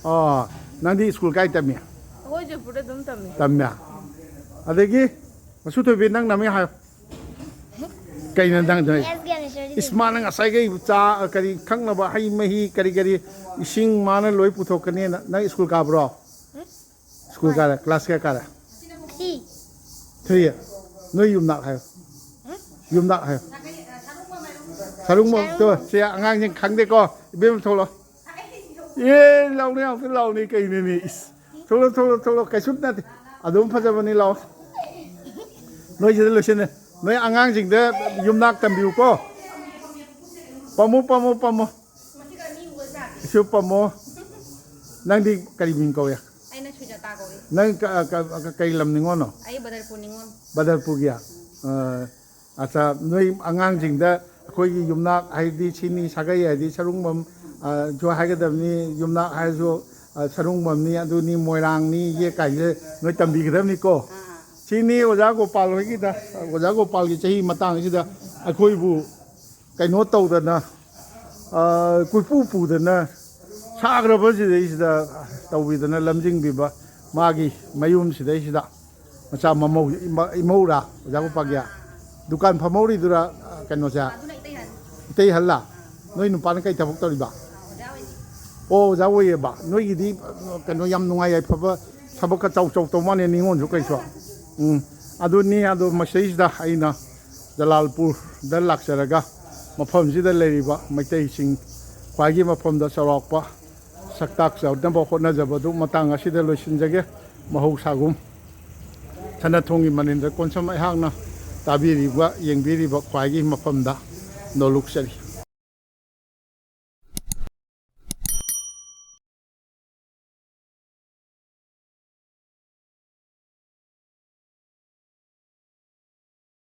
ꯑꯣ ꯅꯪꯗꯤ ꯁ꯭ꯀꯨꯜ ꯀꯥꯏ ꯇꯝꯃꯤ ꯑꯩꯈꯣꯏ ꯖꯣꯏꯄꯨꯔꯗ ꯑꯗꯨꯝ ꯇꯝꯃꯤ ꯇꯝꯃꯦ ꯑꯗꯒꯤ ꯃꯁꯨ ꯊꯣꯏꯕꯤ ꯅꯪ ꯅꯃꯤꯡ ꯍꯥꯏꯌꯣ ꯀꯩꯅꯣ ꯅꯪ ꯏꯁꯃꯥꯅ ꯉꯁꯥꯏꯒꯩ ꯆꯥ ꯀꯔꯤ ꯊꯛꯅꯕ ꯍꯩ ꯃꯍꯤ ꯀꯔꯤ ꯏꯁꯤꯡ ꯃꯥꯅ ꯂꯣꯏ ꯄꯨꯊꯣꯛꯀꯅꯤꯅ ꯅꯪ ꯁ꯭ꯀꯨꯜ ꯀꯥꯕ꯭ꯔꯣ ꯁ꯭ꯀꯨꯜ ꯀꯥꯔꯦ ꯀ꯭ꯂꯥꯁ ꯀꯌꯥ ꯀꯥꯔꯦ 3 ꯅꯣꯏ ꯌꯨꯝꯅꯥꯛ ꯍꯥꯏꯌꯣ ꯌꯨꯝꯅꯥꯛ ꯍꯥꯏꯌꯣ ꯁꯔꯨꯡꯕꯝꯗꯣ ꯁꯤ ꯑꯉꯥꯡꯁꯤꯡ ꯈꯪꯗꯦꯀꯣ ꯏꯕꯦꯝ ꯊꯣꯛꯂꯛꯑꯣ ꯂꯥꯎꯅꯤ ꯉꯥꯛꯇ ꯂꯥꯎꯅꯤ ꯀꯩꯅꯣꯅꯤ ꯏꯁ ꯊꯣꯛꯂꯛꯑꯣ ꯀꯩꯁꯨ ꯅꯠꯇꯦ ꯑꯗꯨꯝ ꯐꯖꯕꯅꯤ ꯂꯥꯛꯑꯣ ꯅꯣꯏꯁꯤꯗ ꯂꯣꯏꯁꯤꯟꯅꯦ ꯅꯣꯏ ꯑꯉꯥꯡꯁꯤꯡꯗ ꯌꯨꯝꯅꯥꯛ ꯇꯝꯕꯤꯌꯨꯀꯣ ꯄꯝꯃꯣ 이슈 ꯄꯝꯃꯣ ꯅꯪꯗꯤ ꯀꯔꯤ ꯃꯤꯡ ꯀꯧꯏ ꯑꯩꯅ ꯁꯨꯖꯥꯇꯥ ꯀꯧꯏ ꯅꯪ ꯀꯩ ꯂꯝ ꯅꯤꯉꯣꯜꯅꯣ ꯑꯩ ꯕꯗꯔꯄꯨꯔ ꯅꯤꯉꯣꯜ ꯕꯗꯔꯄꯨꯔꯒꯤ ꯑꯠꯆꯥ ꯅꯣꯏ ꯑꯉꯥꯡꯁꯤꯡꯗ ꯑꯩꯈꯣꯏꯒꯤ ꯌꯨꯝꯅꯥꯛ ꯍꯥꯏꯗꯤ ꯁꯤꯅꯤ ꯁꯥꯒꯩ ꯍꯥꯏꯗꯤ ꯁꯔꯨꯡꯕꯝ ꯁꯨ ꯍꯥꯏꯒꯗꯕꯅꯤ ꯌꯨꯝꯅꯥꯛ ꯍꯥꯏꯔꯁꯨ ꯁꯔꯨꯡꯕꯝꯅꯤ ꯑꯗꯨꯅꯤ ꯃꯣꯏꯔꯥꯡꯅꯤ ꯌꯦ ꯀꯥꯏꯁꯦ ꯅꯣꯏ ꯇꯝꯕꯤꯒꯗꯕꯅꯤꯀꯣ ꯁꯤꯅꯤ ꯑꯣꯖꯥ ꯒꯣꯄꯥꯜ ꯍꯣꯏꯒꯤꯗ ꯑꯣꯖꯥ ꯒꯣꯄꯥꯜꯒꯤ ꯆꯍꯤ ꯃꯇꯥꯡꯁꯤꯗ ꯑꯩꯈꯣꯏꯕꯨ ꯀꯩꯅꯣ ꯇꯧꯗꯅ ꯀꯣꯏꯄꯨ ꯄꯨꯗꯅ ꯁꯥꯈ꯭ꯔꯕꯁꯤꯗꯩꯁꯤꯗ ꯇꯧꯕꯤꯗꯅ ꯂꯝꯖꯤꯡꯕꯤꯕ ꯃꯥꯒꯤ ꯃꯌꯨꯝꯁꯤꯗꯩꯁꯤꯗ ꯃꯆꯥ ꯃꯃꯧ ꯏꯃꯧꯔꯥ ꯑꯣꯖꯥ ꯒꯣꯄꯥꯜꯒꯤ ꯗꯨꯀꯥꯟ ꯐꯝꯍꯧꯔꯤꯗꯨꯔꯥ ꯀꯩꯅꯣꯁꯦ ꯏꯇꯩ ꯍꯜꯂꯥ ꯅꯣꯏ ꯅꯨꯄꯥꯅ ꯀꯩ ꯊꯕꯛ ꯇꯧꯔꯤꯕ ꯑꯣ ꯑꯣꯖꯥ ꯑꯣꯏꯌꯦꯕ ꯅꯣꯏꯒꯤꯗꯤ ꯀꯩꯅꯣ ꯌꯥꯝ ꯅꯨꯡꯉꯥꯏ ꯌꯥꯏꯐꯕ ꯊꯕꯛꯀ ꯆꯥꯎ ꯇꯧ ꯃꯥꯜꯂꯦ ꯅꯤꯉꯣꯟꯁꯨ ꯀꯩꯁꯨ ꯑꯗꯨꯅꯤ ꯑꯗꯣ ꯃꯁꯤꯗꯩꯁꯤꯗ ꯑꯩꯅ ꯖꯂꯥꯜꯄꯨꯔꯗ ꯂꯥꯛꯆꯔꯒ ꯃꯐꯝꯁꯤꯗ ꯂꯩꯔꯤꯕ ꯃꯩꯇꯩꯁꯤꯡ ꯈ꯭ꯋꯥꯏꯒꯤ ꯃꯐꯝꯗ ꯆꯥꯎꯔꯥꯛꯄ ꯁꯛꯇꯥꯛ ꯆꯥꯎꯅꯕ ꯍꯣꯠꯅꯖꯕꯗꯨ ꯃꯇꯥꯡ ꯑꯁꯤꯗ ꯂꯣꯏꯁꯤꯟꯖꯒꯦ ꯃꯍꯧꯁꯥꯒꯨꯝ ꯁꯅꯊꯣꯡꯒꯤ ꯃꯅꯤꯟꯗ ꯀꯣꯟꯁꯝ ꯑꯩꯍꯥꯛꯅ ꯇꯥꯕꯤꯔꯤꯕ ꯌꯦꯡꯕꯤꯔꯤꯕ ꯈ꯭ꯋꯥꯏꯒꯤ ꯃꯐꯝꯗ ꯅꯣꯂꯨꯛꯆꯔꯤ